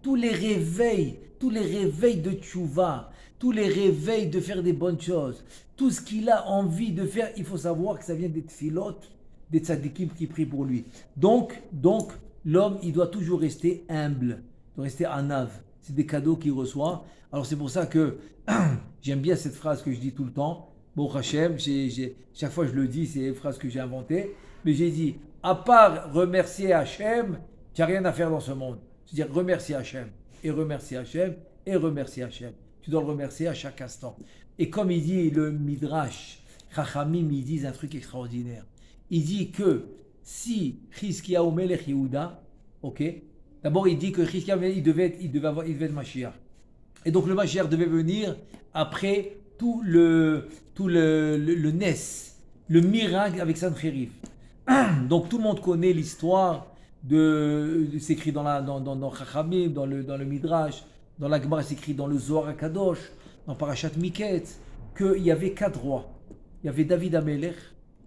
tous les réveils de tchouva, tous les réveils de faire des bonnes choses, tout ce qu'il a envie de faire, il faut savoir que ça vient des tfilotes, des tzadikim qui prient pour lui. Donc l'homme, il doit toujours rester humble, il doit rester anav. C'est des cadeaux qu'il reçoit. Alors c'est pour ça que j'aime bien cette phrase que je dis tout le temps. Bon Hachem, chaque fois je le dis, c'est une phrase que j'ai inventée, mais j'ai dit, à part remercier Hachem, tu n'as rien à faire dans ce monde. C'est-à-dire remercier Hachem, et remercier Hachem, et remercier Hachem. Tu dois le remercier à chaque instant. Et comme il dit le Midrash, Chachamim, ils disent un truc extraordinaire. Il dit que si Chizkiyahu Melech Yehuda, ok, d'abord il dit que Chizkiyahu il devait être Mashiach. Et donc le Mashiach devait venir après tout le Nes, le miracle avec Sancheriv. Donc tout le monde connaît l'histoire c'est écrit dans Chachamim, dans le Midrash, dans la Gemara, c'est écrit dans le Zohar HaKadosh, dans Parashat Miketz, qu'il y avait 4 rois. Il y avait David HaMelech,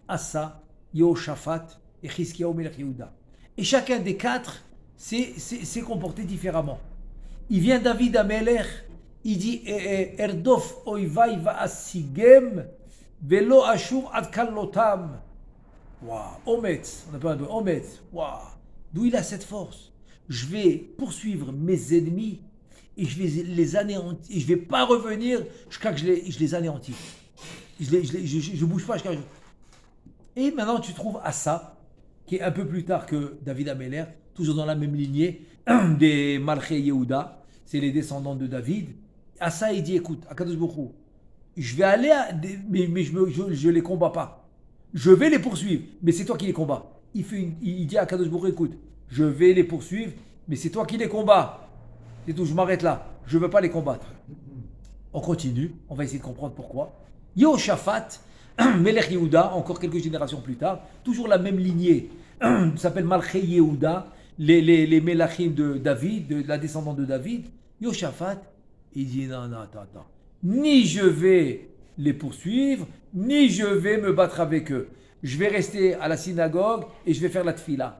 Asa, Yehoshaphat et Chizkiyahu Melech Yehuda. Et chacun des 4 s'est comporté différemment. Il vient David HaMelech, il dit Erdof oivai va'asigem velo ashur ad kallotam. Waouh, Ometz, on n'a pas un peu, Ometz, waouh. D'où il a cette force? Je vais poursuivre mes ennemis et je vais les anéantir. Et je ne vais pas revenir jusqu'à que je les anéantis. Je ne bouge pas jusqu'à... Et maintenant, tu trouves Asa, qui est un peu plus tard que David HaMelech, toujours dans la même lignée des Malchei Yehuda, c'est les descendants de David. Asa, il dit, écoute, Akadosh Baruch Hu, je vais aller, mais je ne les combats pas. Je vais les poursuivre, mais c'est toi qui les combats. Il dit à Akadosh Baruch Hu, écoute, je vais les poursuivre, mais c'est toi qui les combats. C'est tout, je m'arrête là. Je ne veux pas les combattre. On continue, on va essayer de comprendre pourquoi. Yehoshaphat, Melech Yehuda, encore quelques générations plus tard, toujours la même lignée, s'appelle Malchei Yehuda, les Melachim de David, de la descendante de David. Yehoshaphat, il dit non, attends. Ni je vais les poursuivre, ni je vais me battre avec eux. Je vais rester à la synagogue et je vais faire la tfila.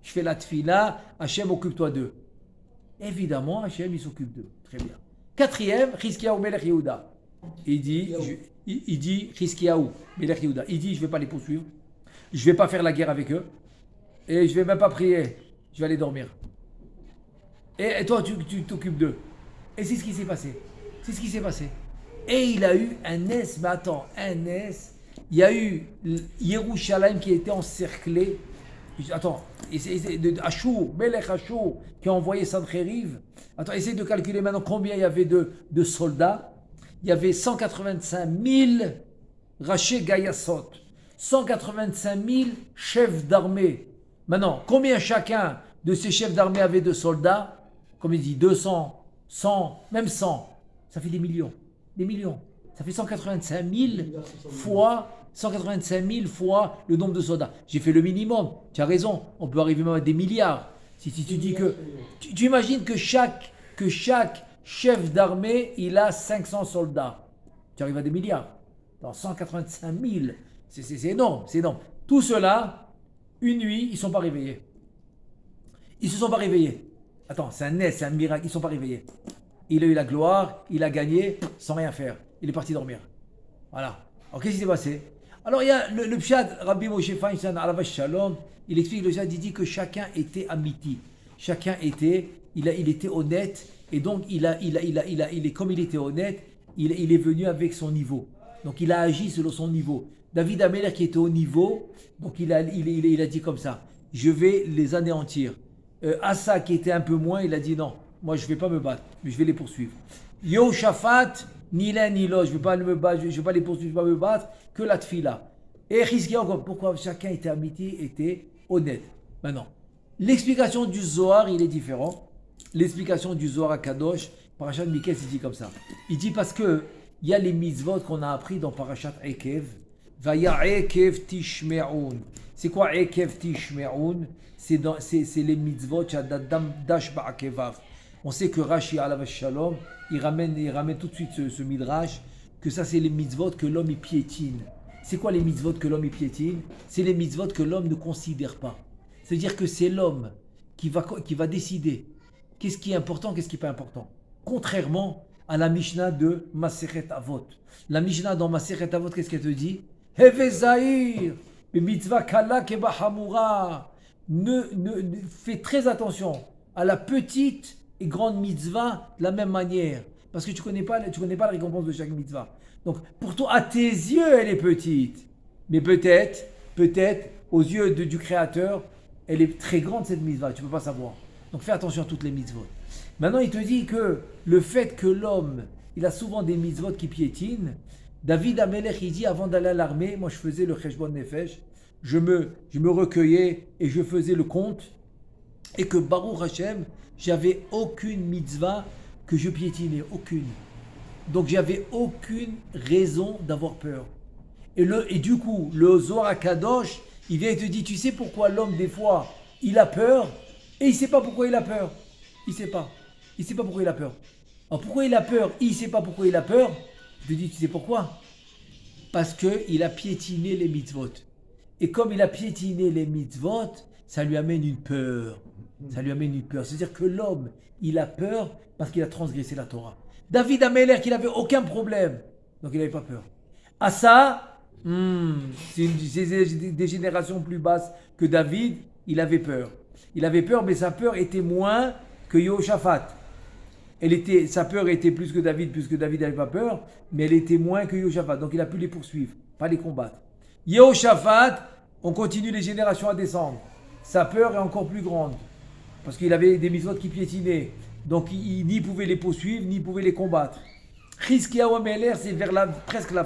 Je fais la tfila, Hachem, occupe-toi d'eux. Évidemment, Hachem, il s'occupe d'eux. Très bien. 4e, Chizkiyahu Melech Yehuda. Il dit Chizkiyahu Melech Yehuda. Il dit, je ne vais pas les poursuivre. Je ne vais pas faire la guerre avec eux. Et je ne vais même pas prier. Je vais aller dormir. Et toi, tu t'occupes d'eux. Et c'est ce qui s'est passé. Et il a eu un nes, mais attends, il y a eu Yerushalayim qui était encerclé. Attends, Ashur, Melech Ashur, qui a envoyé Sancheriv. Attends, essaye de calculer maintenant combien il y avait de soldats. Il y avait 185 000 Raché Gayasot, 185 000 chefs d'armée. Maintenant, combien chacun de ces chefs d'armée avait de soldats? Comme il dit, 200, 100, même 100. Ça fait des millions. Ça fait 185 000 fois le nombre de soldats. J'ai fait le minimum. Tu as raison. On peut arriver même à des milliards. Si tu dis que... Tu imagines que chaque chef d'armée, il a 500 soldats. Tu arrives à des milliards. Dans 185 000. C'est énorme, c'est énorme. Tout cela, une nuit, ils ne sont pas réveillés. Ils ne se sont pas réveillés. Attends, c'est un nez, c'est un miracle. Ils ne sont pas réveillés. Il a eu la gloire, il a gagné sans rien faire. Il est parti dormir. Voilà. Alors qu'est-ce qui s'est passé? Alors il y a le pshad, Rabbi Moshe Feinstein, Alav Shalom, il explique le pshad, il dit que chacun était amiti. Chacun était, il était honnête. Et donc comme il était honnête, il est venu avec son niveau. Donc il a agi selon son niveau. David Améler qui était au niveau, donc il a dit comme ça, je vais les anéantir. Asa qui était un peu moins, il a dit non, moi je ne vais pas me battre, mais je vais les poursuivre. Yehoshaphat, ni l'un ni l'autre, je ne vais pas me battre, je vais pas les poursuivre, je ne vais pas me battre, que la tfila. Et Chizkiyahu encore, pourquoi chacun était amitié, était honnête. Maintenant, l'explication du Zohar, il est différent. L'explication du Zohar à Kadosh, Parashat Miketz, il dit comme ça. Il dit parce que il y a les mitzvot qu'on a appris dans Parashat Ekev. Vaya Ekev Tishme'un. C'est quoi Ekev Tishme'un? C'est les mitzvot Shadadam Dash Ba'akevav. On sait que Rashi Alav Shalom, il ramène tout de suite ce midrash, que ça c'est les mitzvot que l'homme y piétine. C'est quoi les mitzvot que l'homme y piétine? C'est les mitzvot que l'homme ne considère pas. C'est-à-dire que c'est l'homme qui va décider qu'est-ce qui est important, qu'est-ce qui n'est pas important. Contrairement à la Mishnah de Masechet Avot. La Mishnah dans Masechet Avot, qu'est-ce qu'elle te dit? Heve Zahir, mitzvah kala keba hamura. Fais très attention à la petite et grande mitzvah de la même manière. Parce que tu connais pas la récompense de chaque mitzvah. Donc, pour toi, à tes yeux, elle est petite. Mais peut-être, aux yeux du Créateur, elle est très grande cette mitzvah. Tu ne peux pas savoir. Donc, fais attention à toutes les mitzvot. Maintenant, il te dit que le fait que l'homme, il a souvent des mitzvot qui piétinent. David Amelech, il dit, avant d'aller à l'armée, moi, je faisais le cheshbon nefesh. Je me recueillais et je faisais le compte. Et que Baruch Hashem, j'avais aucune mitzvah que je piétinais, aucune. Donc j'avais aucune raison d'avoir peur. Et du coup, le Zohar Kadosh, il vient et te dit, tu sais pourquoi l'homme des fois, il a peur et il ne sait pas pourquoi il a peur. Il ne sait pas. Il ne sait pas pourquoi il a peur. Alors pourquoi il a peur? Il ne sait pas pourquoi il a peur. Je te dis, tu sais pourquoi? Parce qu'il a piétiné les mitzvot. Et comme il a piétiné les mitzvot, ça lui amène une peur. Ça lui amène une peur. C'est-à-dire que l'homme, il a peur parce qu'il a transgressé la Torah. David Améler, qu'il n'avait aucun problème. Donc il n'avait pas peur. Asa, c'est des générations plus basses que David, il avait peur. Il avait peur, mais sa peur était moins que Yehoshaphat. Sa peur était plus que David, puisque David n'avait pas peur, mais elle était moins que Yehoshaphat. Donc il a pu les poursuivre, pas les combattre. Yehoshaphat, on continue les générations à descendre. Sa peur est encore plus grande, parce qu'il avait des mitzvot qui piétinaient. Donc il ni pouvait les poursuivre, ni pouvait les combattre. Chizkiyahu Améler, c'est vers presque la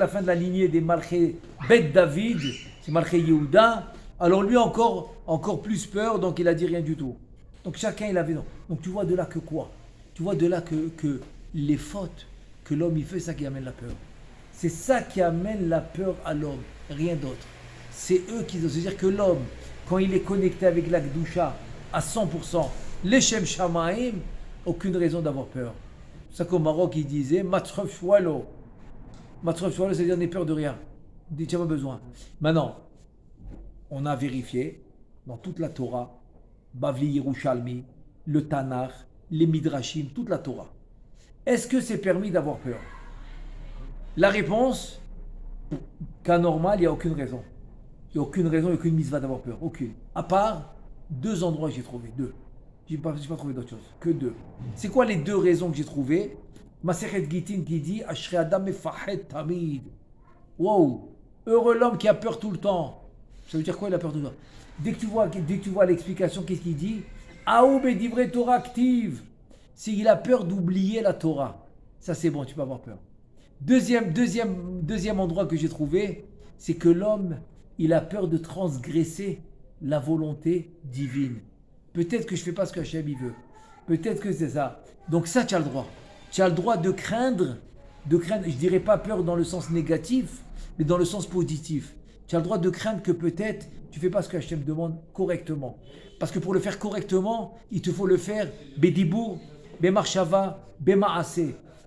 fin de la lignée des Malchés Bet David, c'est Malché Yehuda. Alors lui encore plus peur, donc il a dit rien du tout. Donc chacun il avait non. Donc tu vois de là que quoi? Tu vois de là que les fautes que l'homme il fait, c'est ça qui amène la peur. C'est ça qui amène la peur à l'homme, rien d'autre. C'est eux qui... C'est-à-dire que l'homme, quand il est connecté avec la Gdusha à 100%, l'Eshem Shamaim, aucune raison d'avoir peur. C'est ça qu'au Maroc, il disait Matref Shwalo. Matref Shwalo, c'est-à-dire n'aie peur de rien. Tu n'as pas besoin. Maintenant, on a vérifié dans toute la Torah, Bavli Yerushalmi, le Tanakh, les Midrashim, toute la Torah. Est-ce que c'est permis d'avoir peur? La réponse, qu'à normal, il n'y a aucune raison. Il n'y a aucune raison, aucune mitzvah d'avoir peur. Aucune. À part 2 endroits que j'ai trouvé. 2. Je n'ai pas trouvé d'autre chose. Que 2. C'est quoi les 2 raisons que j'ai trouvées? Masechet Gitin qui dit Ashrei Adam mefahed tamid. Wow! Heureux l'homme qui a peur tout le temps. Ça veut dire quoi, il a peur tout le temps? Dès que tu vois l'explication, qu'est-ce qu'il dit? Aoub et divrei Torah active. S'il a peur d'oublier la Torah. Ça c'est bon, tu peux avoir peur. Deuxième endroit que j'ai trouvé, c'est que l'homme, il a peur de transgresser la volonté divine. Peut-être que je ne fais pas ce que Hachem il veut. Peut-être que c'est ça. Donc ça, tu as le droit. Tu as le droit de craindre, je ne dirais pas peur dans le sens négatif, mais dans le sens positif. tu as le droit de craindre que peut-être tu ne fais pas ce que Hachem demande correctement. Parce que pour le faire correctement, il te faut le faire Bedibour, Bemarshava, Bemaase,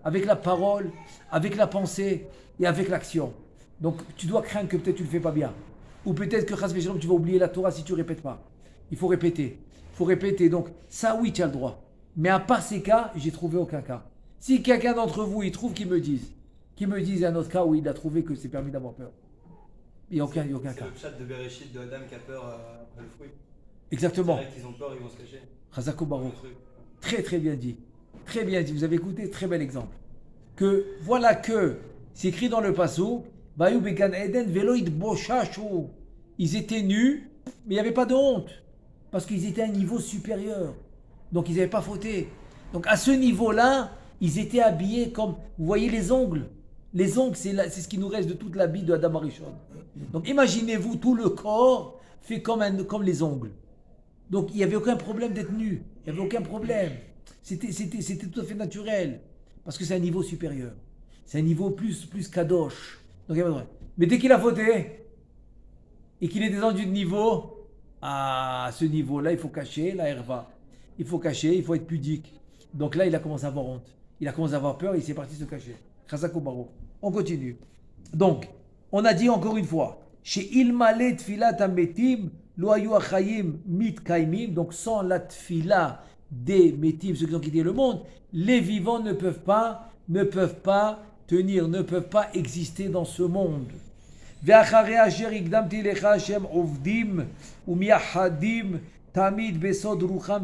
avec la parole, avec la pensée et avec l'action. Donc tu dois craindre que peut-être tu ne le fais pas bien. Ou peut-être que Chas V'Shalom, tu vas oublier la Torah si tu ne répètes pas. Il faut répéter. Il faut répéter. Donc ça, oui, tu as le droit. Mais à part ces cas, j'ai trouvé aucun cas. Si quelqu'un d'entre vous, il trouve qu'il me dise un autre cas où il a trouvé que c'est permis d'avoir peur. Il n'y a aucun cas. C'est le chat de Bereshit de Adam qui a peur après le fruit. Exactement. C'est vrai qu'ils ont peur, ils vont se cacher. Chazako Baruch. Très très bien dit. Très bien dit. Vous avez écouté, très bel exemple. Que voilà que, c'est écrit dans le Passou, Bayou Began Eden Veloid Boshashu. Ils étaient nus, mais il n'y avait pas de honte. Parce qu'ils étaient à un niveau supérieur. Donc ils n'avaient pas fauté. Donc à ce niveau-là, ils étaient habillés comme, vous voyez les ongles. Les ongles, c'est ce qui nous reste de toute l'habit de Adam Arishon. Donc imaginez-vous tout le corps fait comme les ongles. Donc il n'y avait aucun problème d'être nu. Il n'y avait aucun problème. C'était tout à fait naturel. Parce que c'est un niveau supérieur. C'est un niveau plus kadosh. Donc il n'y a pas de problème. Mais dès qu'il a fauté et qu'il est descendu de niveau, à ce niveau-là, il faut cacher la herva. Il faut cacher, il faut être pudique. Donc là, il a commencé à avoir honte. Il a commencé à avoir peur et il s'est parti se cacher. Chazako Baro. On continue. Donc, on a dit encore une fois, chez Ilmale Tfilat Ametim, Loayu Achayim Mit Kaimim, donc sans la Tfila des Metim, ceux qui ont quitté le monde, les vivants ne peuvent pas tenir, ne peuvent pas exister dans ce monde. ואחרי אשר הקדמתי לך שהם עובדים ומייחדים תמיד בסוד רוחם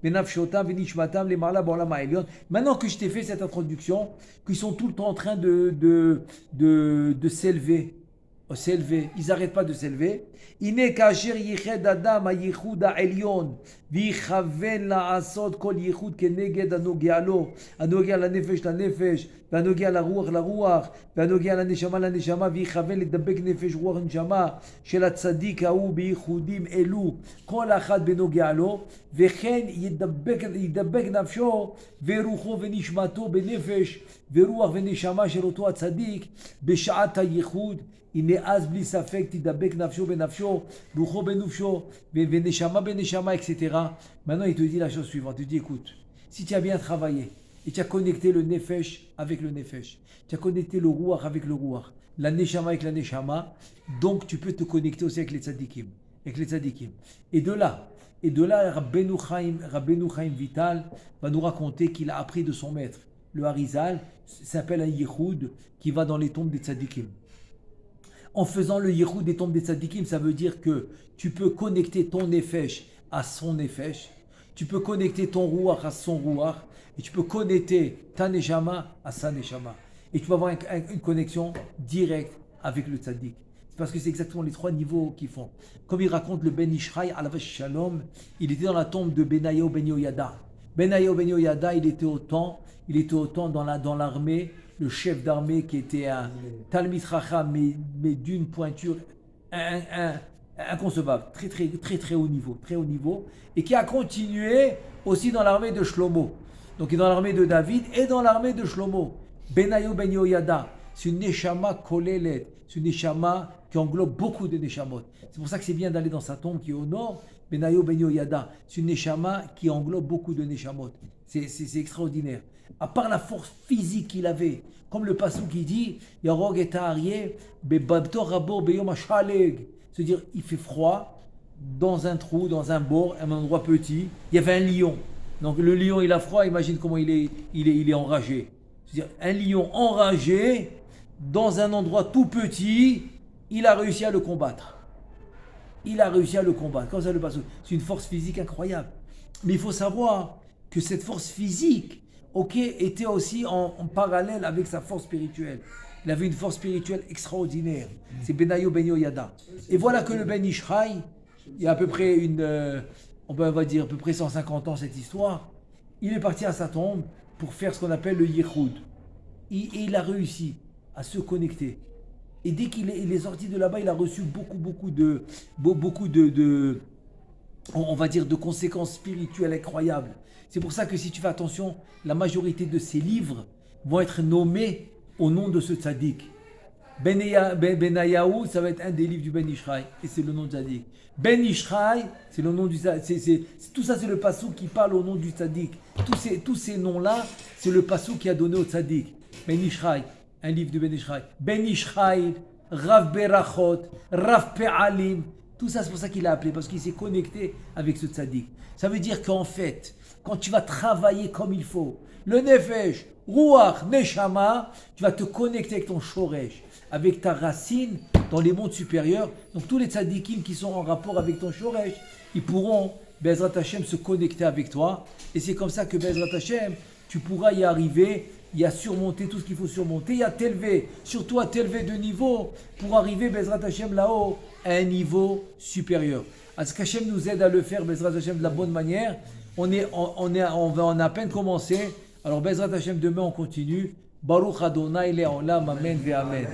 ונפשותם ונשמתם למעלה בעולם העליון. Maintenant que je t'ai fait cette introduction, qu'ils sont tout le temps en train de s'élever, ils n'arrêtent pas de s'élever. הנה כאשר ייחד אדם הייחוד העליון ויכוון לעשות כל ייחוד כנגד הנוגע לו, הנוגע לנפש לנפש והנוגע לרוח לרוח והנוגע לנשמה לנשמה ויכוון לדבק נפש רוח נשמה של הצדיק ההוא בייחודים אלו כל אחד בנוגע לו וכן ידבק נפשו ורוחו ונשמתו בנפש ורוח ונשמה של אותו הצדיק בשעת הייחוד. הנה אז בלי ספק תדבק נפשו בנפשו, רוחו בנפשו, ונשמה בנשמה, etc. Maintenant, il te dit la chose suivante. Il te dit, écoute, si tu as bien travaillé, et tu as connecté le nefesh avec le nefesh, tu as connecté le ruach avec le ruach, la neshama avec la neshama, donc tu peux te connecter aussi avec les tzadikim. Et de là, Rabbeinu Chaim Vital va nous raconter qu'il a appris de son maître, le Harizal, s'appelle un yichud qui va dans les tombes des tzadikim. En faisant le yichud des tombes des tzadikim, ça veut dire que tu peux connecter ton nefesh à son nefesh, tu peux connecter ton ruach à son ruach, et tu peux connecter ta neshama à sa neshama. Et tu vas avoir une connexion directe avec le tzadik. C'est parce que c'est exactement les trois niveaux qu'ils font. Comme il raconte le Ben Ishraï alav shalom, il était dans la tombe de Benayahu Ben Yoyada. Benayahu Ben Yoyada, il était au temps dans l'armée, le chef d'armée qui était un Talmid Chacham, mais d'une pointure inconcevable, très haut niveau, et qui a continué aussi dans l'armée de Shlomo. Donc il est dans l'armée de David et dans l'armée de Shlomo. Benayahu Ben Yoyada, c'est une neshama kolelet, c'est une neshama qui englobe beaucoup de neshamot. C'est pour ça que c'est bien d'aller dans sa tombe qui est au nord. Benayahu Ben Yoyada, c'est une neshama qui englobe beaucoup de neshamot. C'est extraordinaire. À part la force physique qu'il avait, comme le passou qui dit, Yarog et Ta'arié, Bebabtor Rabor Beyom Ashaleg. C'est-à-dire, il fait froid, dans un trou, dans un bord, un endroit petit, il y avait un lion. Donc le lion, il a froid, imagine comment il est enragé. C'est-à-dire, un lion enragé, dans un endroit tout petit, il a réussi à le combattre. Comme ça le passou. C'est une force physique incroyable. Mais il faut savoir que cette force physique, était aussi en parallèle avec sa force spirituelle. Il avait une force spirituelle extraordinaire. C'est Benayahu Ben Yoyada. Et voilà que le Ben Ishraï, il y a à peu près on va dire à peu près 150 ans cette histoire, il est parti à sa tombe pour faire ce qu'on appelle le yichud. Et il a réussi à se connecter. Et dès qu'il est sorti de là-bas, il a reçu beaucoup de on va dire de conséquences spirituelles incroyables. C'est pour ça que si tu fais attention, la majorité de ces livres vont être nommés au nom de ce tzaddik. Benayahu, ça va être un des livres du Ben Ishraï, et c'est le nom de Tzadik. Ben Ishraï, c'est le nom du Tzadik. Tout ça, c'est le passouk qui parle au nom du Tzadik. Tous ces noms-là, c'est le passouk qui a donné au Tzadik. Ben Ishraï, un livre de Ben Ishraï. Ben Ishraï, Rav Berachot, Rav Pe'alim. Tout ça, c'est pour ça qu'il a appelé, parce qu'il s'est connecté avec ce Tzadik. Ça veut dire qu'en fait, quand tu vas travailler comme il faut, le Nefesh, Ruach, Neshama, tu vas te connecter avec ton Shoresh, avec ta racine dans les mondes supérieurs. Donc tous les tzadikim qui sont en rapport avec ton Shoresh, ils pourront, Bezrat Hashem, se connecter avec toi. Et c'est comme ça que Bezrat Hashem, tu pourras y arriver, y a surmonter tout ce qu'il faut surmonter, y a t'élever, surtout à t'élever de niveau pour arriver, Bezrat Hashem, là-haut, à un niveau supérieur. À ce qu'Hachem nous aide à le faire, Bezrat Hashem, de la bonne manière. On a à peine commencé. Alors, Bezrat Hashem, demain, on continue. Baruch Adonai Le'olam, Amen ve Amen.